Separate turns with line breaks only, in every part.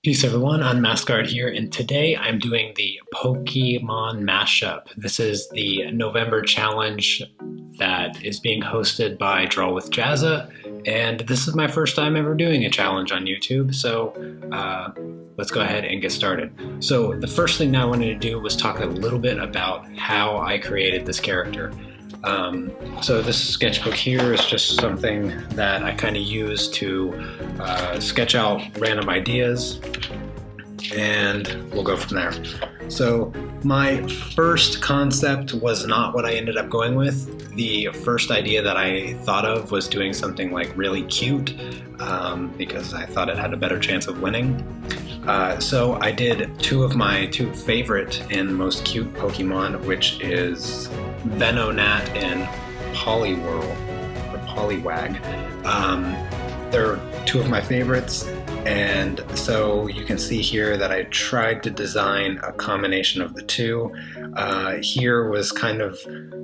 Peace everyone, Unmask here, and today I'm doing the Pokemon Mashup. This is the November challenge that is being hosted by Draw with Jazza, and this is my first time ever doing a challenge on YouTube, so let's go ahead and get started. So the first thing I wanted to do was talk a little bit about how I created this character. So this sketchbook here is just something that I kind of use to sketch out random ideas, and we'll go from there. So my first concept was not what I ended up going with. The first idea that I thought of was doing something like really cute, because I thought it had a better chance of winning. So I did two of my two favorite and most cute Pokemon, which is Venonat and Poliwhirl, or Poliwag. They're two of my favorites, and so you can see here that I tried to design a combination of the two. Here was kind of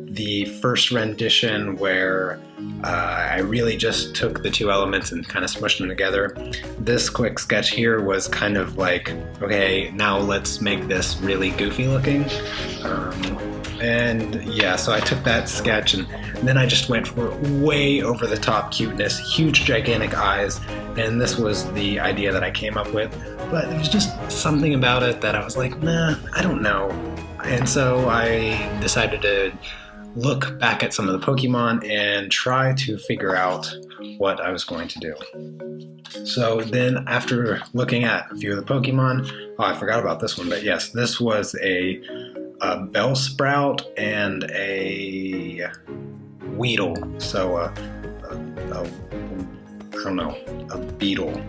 the first rendition where I really just took the two elements and kind of smushed them together. This quick sketch here was kind of like, okay, now let's make this really goofy looking. And yeah, so I took that sketch and then I just went for way over the top cuteness, huge gigantic eyes, and this was the idea that I came up with. But there was just something about it that I was like, nah, I don't know. And so I decided to look back at some of the Pokemon and try to figure out what I was going to do. So then after looking at a few of the Pokemon, oh, I forgot about this one, but yes, this was a Bellsprout and a Weedle, so I don't know, a beetle.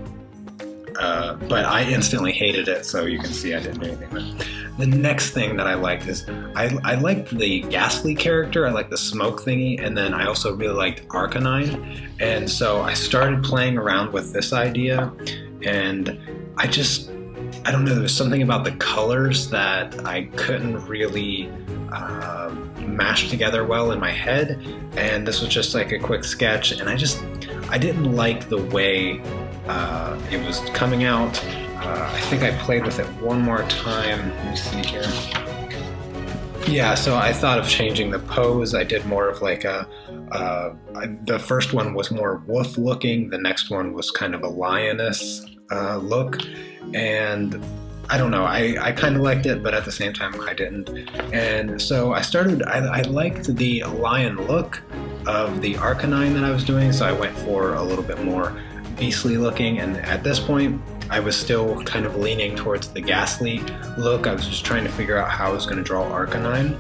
But I instantly hated it, so you can see I didn't do anything with it. The next thing that I liked is, I liked the Ghastly character, I liked the smoke thingy, and then I also really liked Arcanine, and so I started playing around with this idea, and I don't know, there was something about the colors that I couldn't really mash together well in my head, and this was just like a quick sketch, and I didn't like the way it was coming out. I think I played with it one more time. Let me see here. Yeah, so I thought of changing the pose. I did more of like the first one was more wolf looking, the next one was kind of a lioness look, and I don't know, I kind of liked it, but at the same time I didn't. And so I liked the lion look of the Arcanine that I was doing, so I went for a little bit more beastly looking, and at this point I was still kind of leaning towards the Ghastly look. I was just trying to figure out how I was going to draw Arcanine.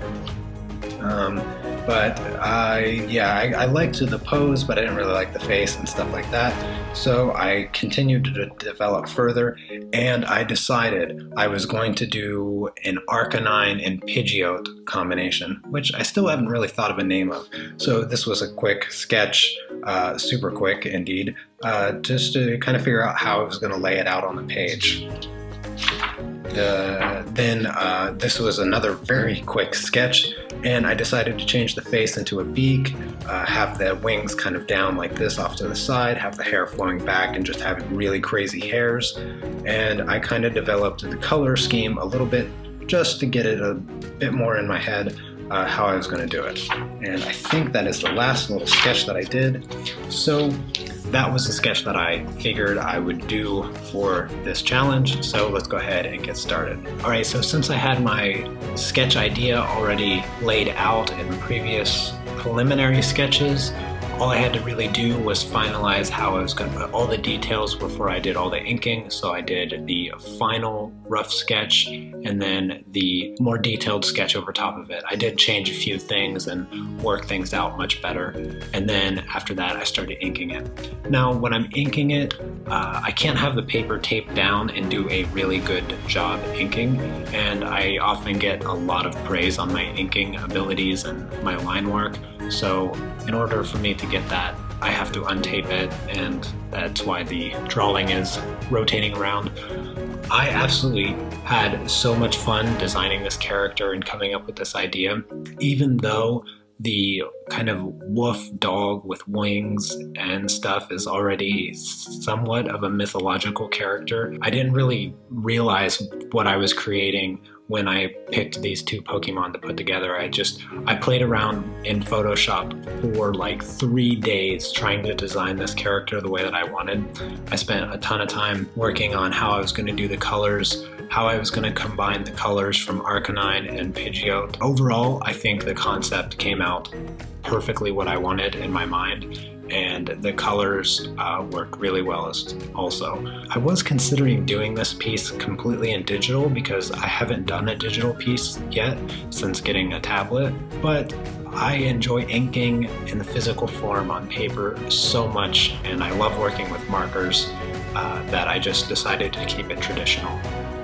But I liked the pose, but I didn't really like the face and stuff like that. So I continued to develop further, and I decided I was going to do an Arcanine and Pidgeot combination, which I still haven't really thought of a name of. So this was a quick sketch, super quick indeed, just to kind of figure out how I was going to lay it out on the page. This was another very quick sketch, and I decided to change the face into a beak, have the wings kind of down like this off to the side, have the hair flowing back, and just have really crazy hairs. And I kind of developed the color scheme a little bit just to get it a bit more in my head, how I was going to do it. And I think that is the last little sketch that I did. So that was the sketch that I figured I would do for this challenge, so let's go ahead and get started. Alright, so since I had my sketch idea already laid out in previous preliminary sketches, all I had to really do was finalize how I was going to put all the details before I did all the inking. So I did the final rough sketch and then the more detailed sketch over top of it. I did change a few things and work things out much better. And then after that, I started inking it. Now, when I'm inking it, I can't have the paper taped down and do a really good job inking. And I often get a lot of praise on my inking abilities and my line work. So in order for me to get that, I have to untape it, and that's why the drawing is rotating around. I absolutely had so much fun designing this character and coming up with this idea, even though the kind of wolf dog with wings and stuff is already somewhat of a mythological character. I didn't really realize what I was creating when I picked these two Pokemon to put together. I played around in Photoshop for like 3 days trying to design this character the way that I wanted. I spent a ton of time working on how I was going to do the colors, how I was going to combine the colors from Arcanine and Pidgeot. Overall, I think the concept came out perfectly what I wanted in my mind, and the colors worked really well also. I was considering doing this piece completely in digital because I haven't done a digital piece yet since getting a tablet, but I enjoy inking in the physical form on paper so much, and I love working with markers that I just decided to keep it traditional.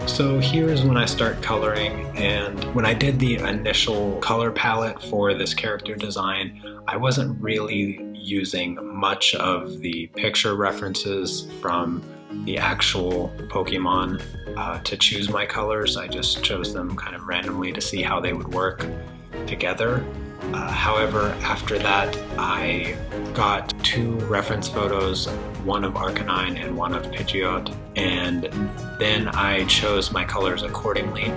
So here's when I start coloring, and when I did the initial color palette for this character design, I wasn't really using much of the picture references from the actual Pokemon to choose my colors. I just chose them kind of randomly to see how they would work together. However, after that, I got 2 reference photos, one of Arcanine and one of Pidgeot, and then I chose my colors accordingly.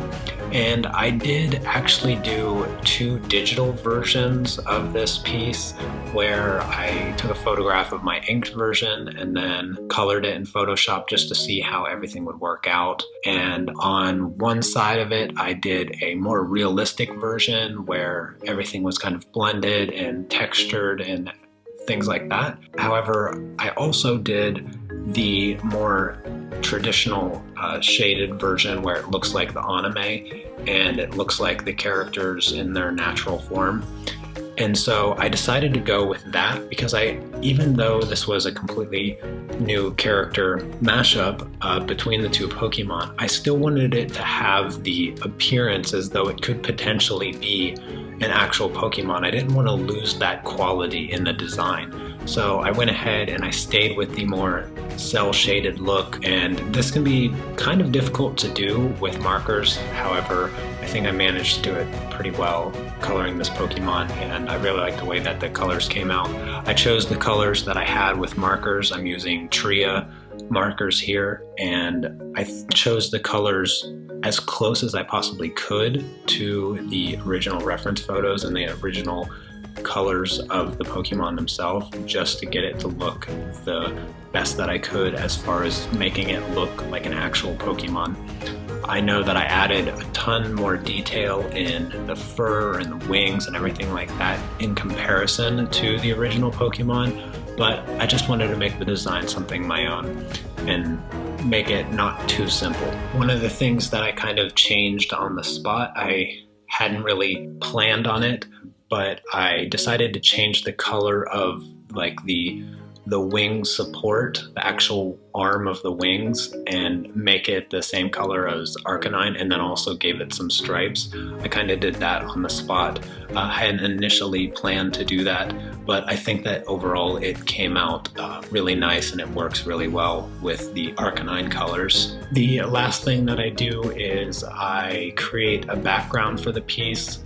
And I did actually do 2 digital versions of this piece where I took a photograph of my inked version and then colored it in Photoshop just to see how everything would work out. And on one side of it, I did a more realistic version where everything was kind of blended and textured and things like that. However, I also did the more traditional shaded version where it looks like the anime and it looks like the characters in their natural form. And so I decided to go with that because even though this was a completely new character mashup between the 2 Pokemon, I still wanted it to have the appearance as though it could potentially be an actual Pokemon. I didn't want to lose that quality in the design. So I went ahead and I stayed with the more cel-shaded look, and this can be kind of difficult to do with markers. However, I think I managed to do it pretty well coloring this Pokemon, and I really like the way that the colors came out. I chose the colors that I had with markers. I'm using tria markers here, and I chose the colors as close as I possibly could to the original reference photos and the original colors of the Pokemon themselves, just to get it to look the best that I could as far as making it look like an actual Pokemon. I know that I added a ton more detail in the fur and the wings and everything like that in comparison to the original Pokemon, but I just wanted to make the design something my own and make it not too simple. One of the things that I kind of changed on the spot, I hadn't really planned on it, but I decided to change the color of like the wing support, the actual arm of the wings, and make it the same color as Arcanine, and then also gave it some stripes. I kind of did that on the spot. I hadn't initially planned to do that, but I think that overall it came out really nice and it works really well with the Arcanine colors. The last thing that I do is I create a background for the piece,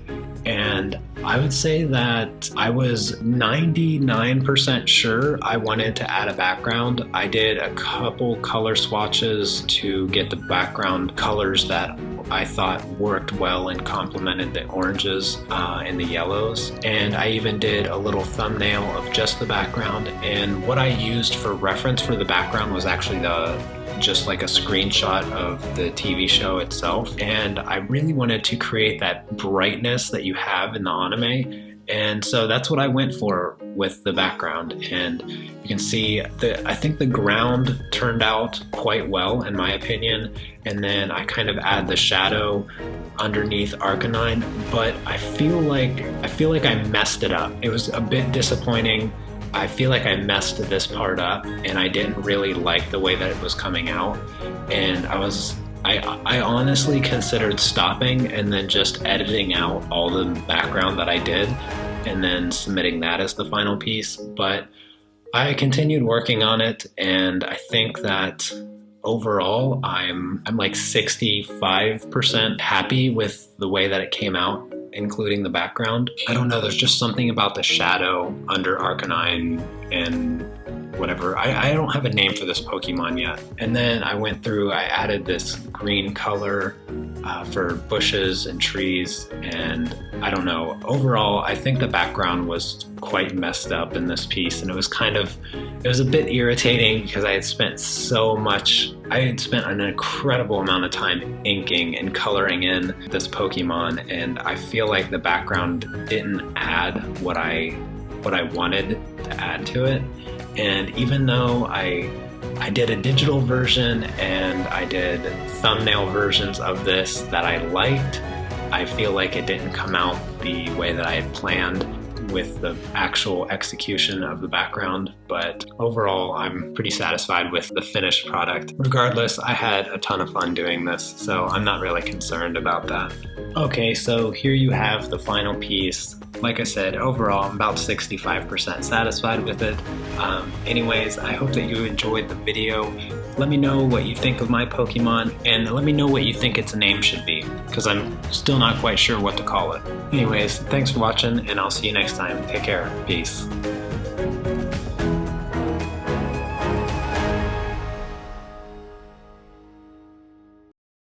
and I would say that I was 99% sure I wanted to add a background. I did a couple color swatches to get the background colors that I thought worked well and complemented the oranges and the yellows. And I even did a little thumbnail of just the background. And what I used for reference for the background was actually just like a screenshot of the TV show itself. And I really wanted to create that brightness that you have in the anime. And so that's what I went for with the background. And you can see I think the ground turned out quite well in my opinion. And then I kind of add the shadow underneath Arcanine, but I feel like I messed it up. It was a bit disappointing. I feel like I messed this part up and I didn't really like the way that it was coming out. And I honestly considered stopping and then just editing out all the background that I did and then submitting that as the final piece. But I continued working on it, and I think that overall I'm like 65% happy with the way that it came out. including the background. I don't know, there's just something about the shadow under Arcanine and whatever. I don't have a name for this Pokemon yet. And then I went through, I added this green color for bushes and trees, and I don't know, overall I think the background was quite messed up in this piece, and it was a bit irritating because I had spent an incredible amount of time inking and coloring in this Pokemon, and I feel like the background didn't add what I wanted to add to it. And even though I did a digital version and I did thumbnail versions of this that I liked, I feel like it didn't come out the way that I had planned with the actual execution of the background. But overall, I'm pretty satisfied with the finished product. Regardless, I had a ton of fun doing this, so I'm not really concerned about that. Okay, so here you have the final piece. Like I said, overall, I'm about 65% satisfied with it. Anyways, I hope that you enjoyed the video. Let me know what you think of my Pokemon, and let me know what you think its name should be, because I'm still not quite sure what to call it. Anyways, thanks for watching, and I'll see you next time. Take care. Peace.